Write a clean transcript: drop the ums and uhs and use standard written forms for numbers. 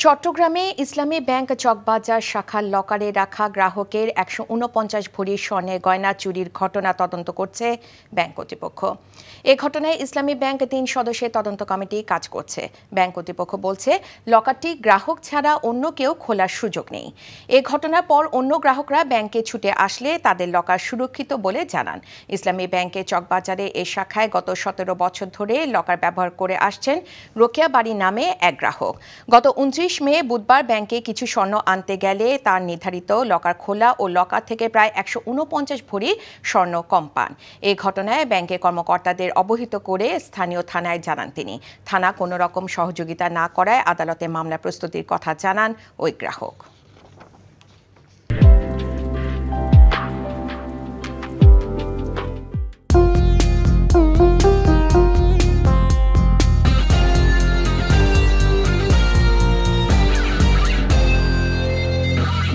চট্টগ্রামে ইসলামী ব্যাংক চকবাজার শাখার লকারে রাখা গ্রাহকের ১৪৯ ভরি স্বর্ণের গয়না চুরির ঘটনা তদন্ত করছে ব্যাংক কর্তৃপক্ষ। এ ঘটনায় ইসলামী ব্যাংক ৩ সদস্যের তদন্ত কমিটি কাজ করছে। ব্যাংক কর্তৃপক্ষ বলছে, লকারটি গ্রাহক ছাড়া অন্য কেউ খোলার সুযোগ নেই। এ ঘটনার পর অন্য গ্রাহকরা ব্যাংকে ছুটে আসলে তাদের লকার সুরক্ষিত বলে জানান। ইসলামী ব্যাংকের চকবাজারে এ শাখায় গত ১৭ বছর ধরে লকার ব্যবহার করে আসছেন রোকেয়া বাড়ি নামে এক গ্রাহক। গত ২৯ মে বুধবার ব্যাংকে কিছু স্বর্ণ আনতে গেলে তার নির্ধারিত লকার খোলা ও লকার থেকে প্রায় ১৪৯ ভরি স্বর্ণ কম পান। এই ঘটনায় ব্যাংকের কর্মকর্তাদের অবহিত করে স্থানীয় থানায় জানান তিনি। থানা কোনো রকম সহযোগিতা না করায় আদালতে মামলা প্রস্তুতির কথা জানান ওই গ্রাহক।